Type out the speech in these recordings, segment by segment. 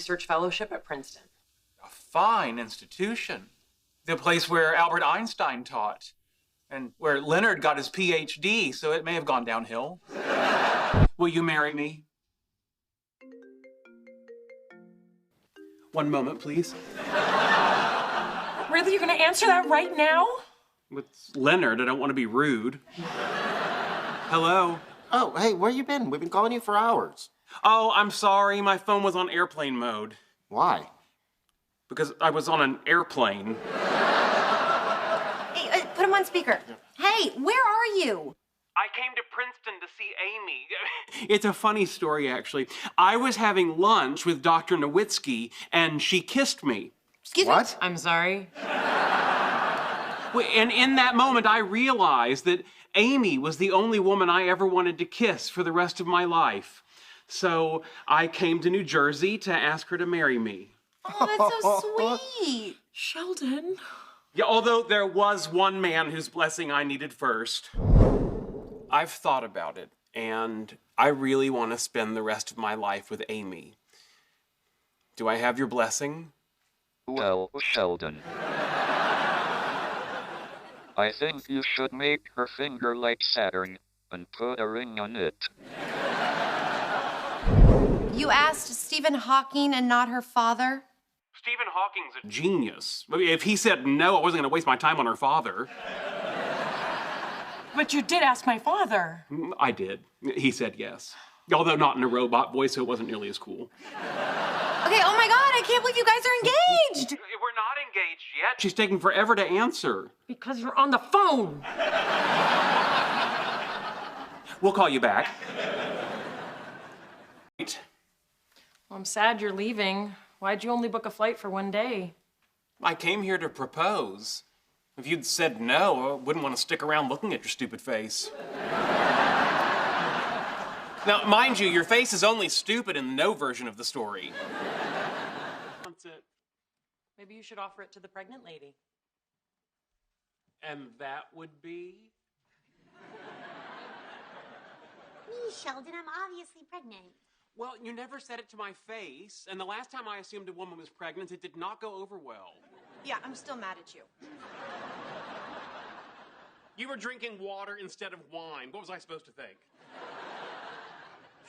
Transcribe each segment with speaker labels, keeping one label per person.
Speaker 1: research fellowship at Princeton.
Speaker 2: A fine institution. The place where Albert Einstein taught and where Leonard got his PhD, so it may have gone downhill. Will you marry me? One moment, please.
Speaker 1: Really? You're going to answer that right now?
Speaker 2: With Leonard, I don't want to be rude. Hello?
Speaker 3: Oh, hey, where you been? We've been calling you for hours.
Speaker 2: Oh, I'm sorry. My phone was on airplane mode.
Speaker 3: Why?
Speaker 2: Because I was on an airplane.
Speaker 4: Hey, put him on speaker. Hey, where are you?
Speaker 2: I came to Princeton to see Amy. It's a funny story, actually. I was having lunch with Dr. Nowitzki, and she kissed me.
Speaker 4: Excuse me?
Speaker 3: What?
Speaker 1: I'm sorry.
Speaker 2: And in that moment, I realized that Amy was the only woman I ever wanted to kiss for the rest of my life. So I came to New Jersey to ask her to marry me.
Speaker 4: Oh, that's so sweet.
Speaker 1: Sheldon.
Speaker 2: Yeah, although there was one man whose blessing I needed first. I've thought about it, and I really want to spend the rest of my life with Amy. Do I have your blessing?
Speaker 5: Well, Sheldon, I think you should make her finger like Saturn and put a ring on it.
Speaker 4: You asked Stephen Hawking and not her father?
Speaker 2: Stephen Hawking's a genius. I mean, if he said no, I wasn't going to waste my time on her father.
Speaker 1: But you did ask my father.
Speaker 2: I did. He said yes. Although not in a robot voice, so it wasn't nearly as cool.
Speaker 4: Okay, oh my God, I can't believe you guys are engaged.
Speaker 2: We're not engaged yet. She's taking forever to answer.
Speaker 1: Because you're on the phone.
Speaker 2: We'll call you back.
Speaker 1: Well, I'm sad you're leaving. Why'd you only book a flight for one day?
Speaker 2: I came here to propose. If you'd said no, I wouldn't want to stick around looking at your stupid face. Now, mind you, your face is only stupid in the no version of the story. That's it.
Speaker 1: Maybe you should offer it to the pregnant lady.
Speaker 2: And that would be?
Speaker 6: Me, Sheldon, I'm obviously pregnant.
Speaker 2: Well, you never said it to my face, and the last time I assumed a woman was pregnant, it did not go over well.
Speaker 4: Yeah, I'm still mad at you.
Speaker 2: You were drinking water instead of wine. What was I supposed to think?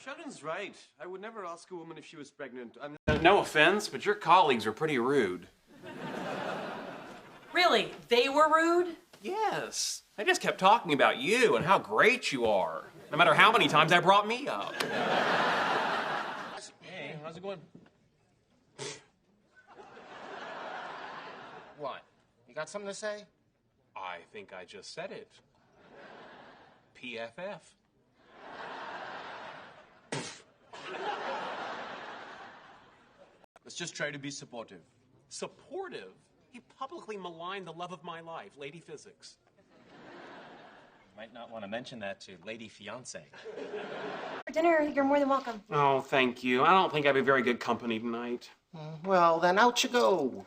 Speaker 7: Sheldon's right. I would never ask a woman if she was pregnant.
Speaker 2: No offense, but your colleagues are pretty rude.
Speaker 1: Really? They were rude?
Speaker 2: Yes. They just kept talking about you and how great you are, no matter how many times I brought me up.
Speaker 7: Hey, how's it going?
Speaker 3: What? You got something to say?
Speaker 2: I think I just said it. PFF.
Speaker 7: Let's just try to be supportive.
Speaker 2: Supportive? He publicly maligned the love of my life, Lady Physics.
Speaker 8: Might not want to mention that to Lady Fiancé.
Speaker 4: For dinner, you're more than welcome.
Speaker 2: Oh, thank you. I don't think I'd be very good company tonight.
Speaker 3: Well, then out you go.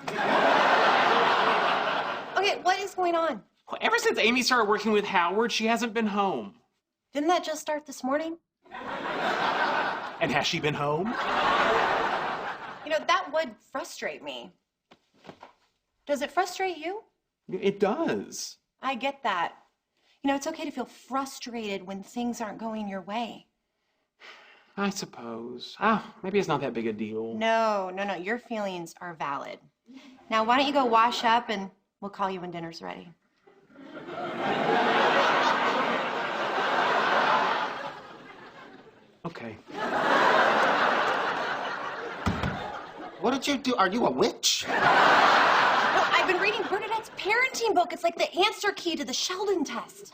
Speaker 4: Okay, what is going on?
Speaker 2: Well, ever since Amy started working with Howard, she hasn't been home.
Speaker 4: Didn't that just start this morning?
Speaker 2: And has she been home?
Speaker 4: You know, that would frustrate me. Does it frustrate you?
Speaker 2: It does.
Speaker 4: I get that. You know, it's okay to feel frustrated when things aren't going your way.
Speaker 2: I suppose. Maybe it's not that big a deal.
Speaker 4: No. Your feelings are valid. Now, why don't you go wash up and we'll call you when dinner's ready.
Speaker 2: Okay.
Speaker 3: What did you do? Are you a witch?
Speaker 4: No, I've been reading Bernadette's parenting book. It's like the answer key to the Sheldon test.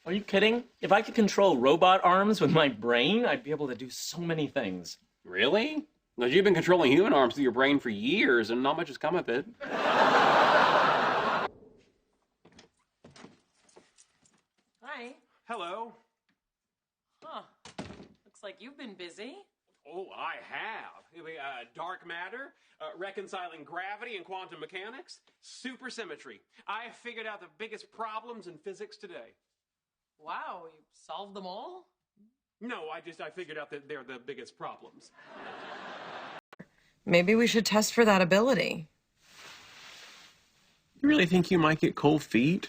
Speaker 8: Are you kidding? If I could control robot arms with my brain, I'd be able to do so many things.
Speaker 2: Really? Well, you've been controlling human arms through your brain for years, and not much has come of it.
Speaker 1: Hi.
Speaker 2: Hello.
Speaker 1: Huh. Looks like you've been busy.
Speaker 2: Oh, I have. Dark matter, reconciling gravity and quantum mechanics, supersymmetry. I have figured out the biggest problems in physics today.
Speaker 1: Wow, you solved them all?
Speaker 2: No, I figured out that they're the biggest problems.
Speaker 1: Maybe we should test for that ability.
Speaker 2: You really think you might get cold feet?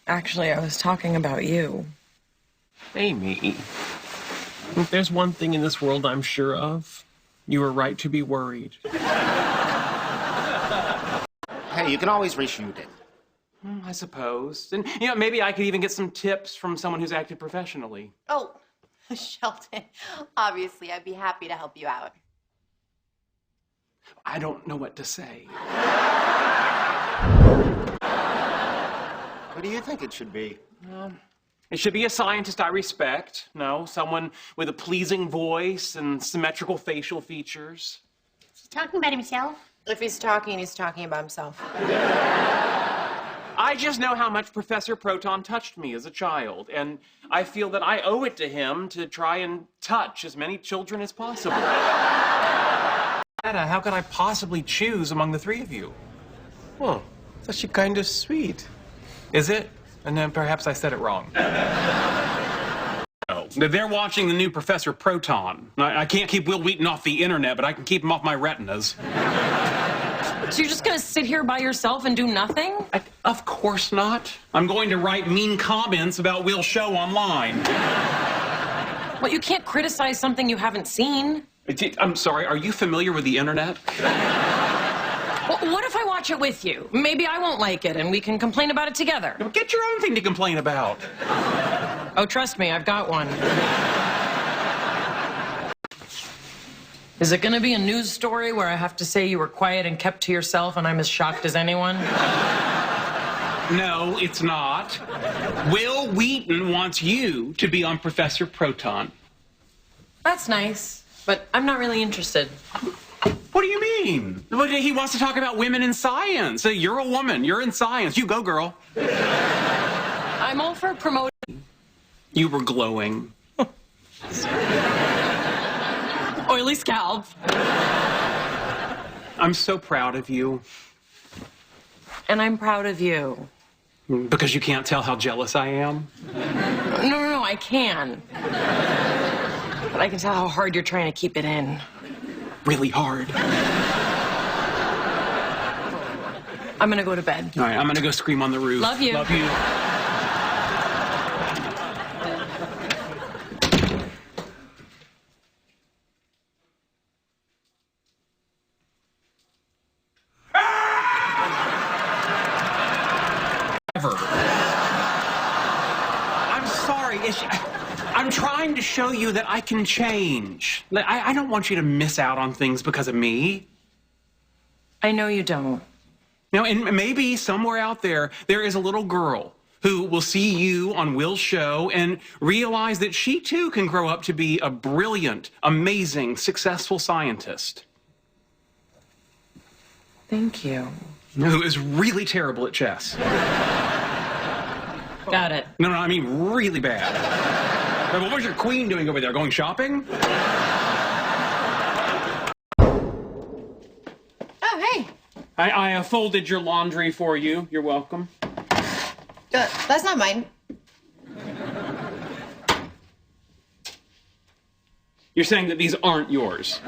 Speaker 1: Actually, I was talking about you.
Speaker 2: Amy, if there's one thing in this world I'm sure of, you were right to be worried.
Speaker 3: Hey, you can always reshoot it.
Speaker 2: I suppose. And, maybe I could even get some tips from someone who's acted professionally.
Speaker 4: Oh, Sheldon, obviously, I'd be happy to help you out.
Speaker 2: I don't know what to say.
Speaker 3: What do you think it should be?
Speaker 2: It should be a scientist I respect. No, someone with a pleasing voice and symmetrical facial features.
Speaker 6: He's talking about himself.
Speaker 4: If he's talking about himself.
Speaker 2: I just know how much Professor Proton touched me as a child, and I feel that I owe it to him to try and touch as many children as possible. Anna, how could I possibly choose among the three of you?
Speaker 7: Oh, that's actually kind of sweet.
Speaker 2: Is it? And then perhaps I said it wrong. Oh, they're watching the new Professor Proton. I can't keep Will Wheaton off the internet, but I can keep him off my retinas.
Speaker 1: So you're just gonna sit here by yourself and do nothing?
Speaker 2: Of course not. I'm going to write mean comments about Will's show online.
Speaker 1: Well, you can't criticize something you haven't seen.
Speaker 2: I'm sorry, are you familiar with the internet?
Speaker 1: Well, what if I watch it with you? Maybe I won't like it and we can complain about it together.
Speaker 2: Get your own thing to complain about.
Speaker 1: Oh, trust me, I've got one. Is it gonna be a news story where I have to say you were quiet and kept to yourself and I'm as shocked as anyone?
Speaker 2: No, it's not. Will Wheaton wants you to be on Professor Proton.
Speaker 1: That's nice, but I'm not really interested.
Speaker 2: What do you mean? He wants to talk about women in science. You're a woman. You're in science. You go, girl.
Speaker 1: I'm all for promoting.
Speaker 2: You were glowing.
Speaker 1: Oily scalp.
Speaker 2: I'm so proud of you.
Speaker 1: And I'm proud of you.
Speaker 2: Because you can't tell how jealous I am?
Speaker 1: No, I can. But I can tell how hard you're trying to keep it in.
Speaker 2: Really hard.
Speaker 1: I'm gonna go to bed.
Speaker 2: All right, I'm gonna go scream on the roof.
Speaker 1: Love you.
Speaker 2: Love you. I'm sorry. I'm trying to show you that I can change. I don't want you to miss out on things because of me.
Speaker 1: I know you don't.
Speaker 2: Now, and maybe somewhere out there is a little girl who will see you on Will's show and realize that she too can grow up to be a brilliant, amazing, successful scientist.
Speaker 1: Thank you.
Speaker 2: Who is really terrible at chess.
Speaker 1: Got it.
Speaker 2: No, I mean really bad. What was your queen doing over there? Going shopping?
Speaker 4: Oh, hey.
Speaker 2: I folded your laundry for you. You're welcome.
Speaker 4: That's not mine.
Speaker 2: You're saying that these aren't yours?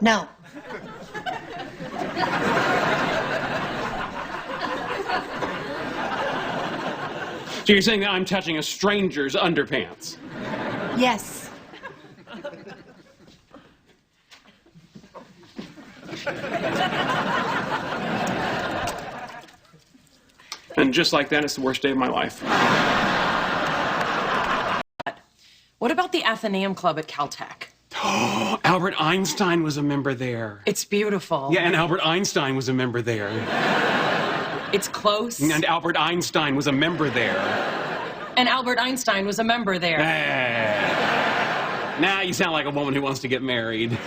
Speaker 4: No.
Speaker 2: So you're saying that I'm touching a stranger's underpants?
Speaker 4: Yes.
Speaker 2: And just like that, it's the worst day of my life.
Speaker 1: What about the Athenaeum Club at Caltech?
Speaker 2: Albert Einstein was a member there.
Speaker 1: It's beautiful.
Speaker 2: Yeah, and Albert Einstein was a member there.
Speaker 1: It's close.
Speaker 2: And Albert Einstein was a member there.
Speaker 1: And Albert Einstein was a member there.
Speaker 2: Now you sound like a woman who wants to get married.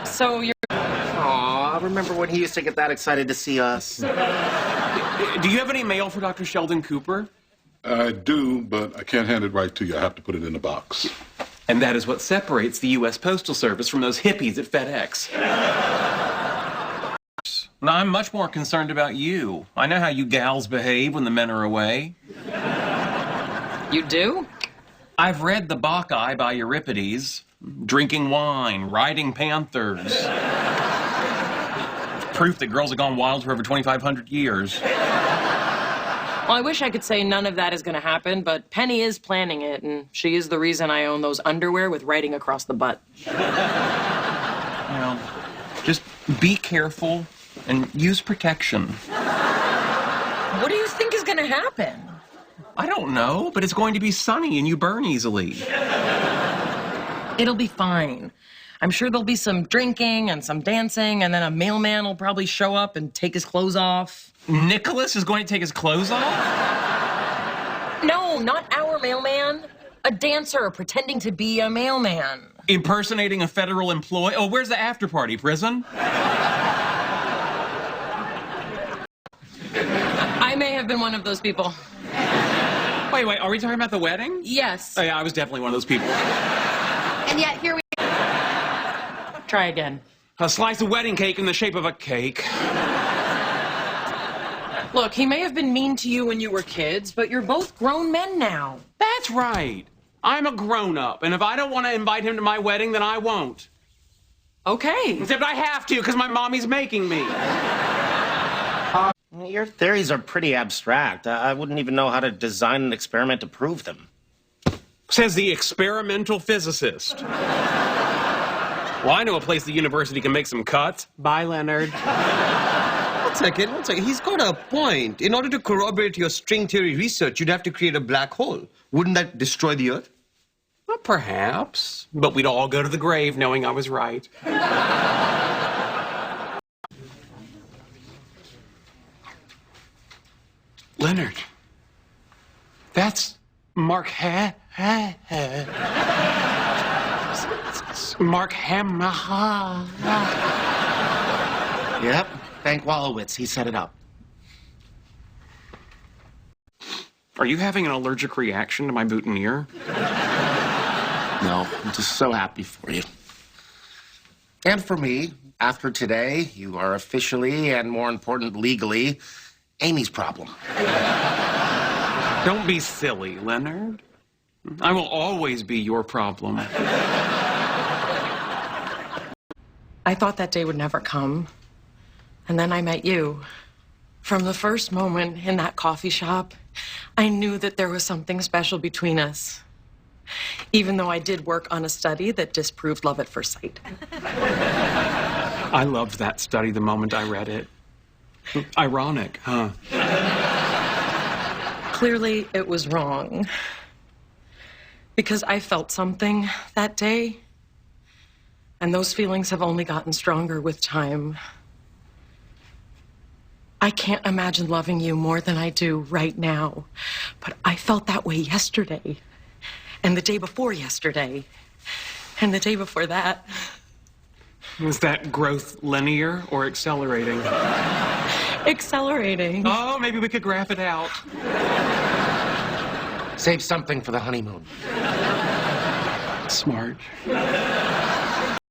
Speaker 1: So you're...
Speaker 3: Aw, remember when he used to get that excited to see us?
Speaker 2: Do you have any mail for Dr. Sheldon Cooper?
Speaker 9: I do, but I can't hand it right to you. I have to put it in a box.
Speaker 2: And that is what separates the U.S. Postal Service from those hippies at FedEx. I'm much more concerned about you. I know how you gals behave when the men are away.
Speaker 1: You do?
Speaker 2: I've read the Bacchae by Euripides. Drinking wine, riding panthers. Proof that girls have gone wild for over 2,500 years.
Speaker 1: Well, I wish I could say none of that is going to happen, but Penny is planning it, and she is the reason I own those underwear with writing across the butt.
Speaker 2: Well, just be careful and use protection.
Speaker 1: What do you think is going to happen?
Speaker 2: I don't know, but it's going to be sunny and you burn easily.
Speaker 1: It'll be fine. I'm sure there'll be some drinking and some dancing, and then a mailman will probably show up and take his clothes off.
Speaker 2: Nicholas is going to take his clothes off?
Speaker 1: No, not our mailman. A dancer pretending to be a mailman.
Speaker 2: Impersonating a federal employee? Oh, where's the after party? Prison?
Speaker 1: I may have been one of those people.
Speaker 2: Wait, are we talking about the wedding?
Speaker 1: Yes.
Speaker 2: Oh, yeah, I was definitely one of those people.
Speaker 4: And yet here we
Speaker 1: Try again.
Speaker 2: A slice of wedding cake in the shape of a cake.
Speaker 1: Look, he may have been mean to you when you were kids, but you're both grown men now.
Speaker 2: That's right. I'm a grown-up, and if I don't want to invite him to my wedding, then I won't.
Speaker 1: Okay.
Speaker 2: Except I have to, because my mommy's making me.
Speaker 3: Your theories are pretty abstract. I wouldn't even know how to design an experiment to prove them.
Speaker 2: Says the experimental physicist. Well, I know a place the university can make some cuts. Bye, Leonard.
Speaker 7: One second. He's got a point. In order to corroborate your string theory research, you'd have to create a black hole. Wouldn't that destroy the Earth?
Speaker 2: Well, perhaps. But we'd all go to the grave knowing I was right. Leonard. That's Mark Mark Hamill.
Speaker 3: Yep, Frank Wolowitz. He set it up.
Speaker 2: Are you having an allergic reaction to my boutonniere?
Speaker 3: No, I'm just so happy for you. And for me, after today, you are officially, and more important, legally, Amy's problem.
Speaker 2: Don't be silly, Leonard. I will always be your problem.
Speaker 1: I thought that day would never come. And then I met you. From the first moment in that coffee shop, I knew that there was something special between us. Even though I did work on a study that disproved love at first sight.
Speaker 2: I loved that study the moment I read it. Ironic, huh?
Speaker 1: Clearly, it was wrong. Because I felt something that day. And those feelings have only gotten stronger with time. I can't imagine loving you more than I do right now. But I felt that way yesterday. And the day before yesterday. And the day before that.
Speaker 2: Was that growth linear or accelerating?
Speaker 1: Accelerating.
Speaker 2: Oh, maybe we could graph it out.
Speaker 3: Save something for the honeymoon.
Speaker 2: Smart.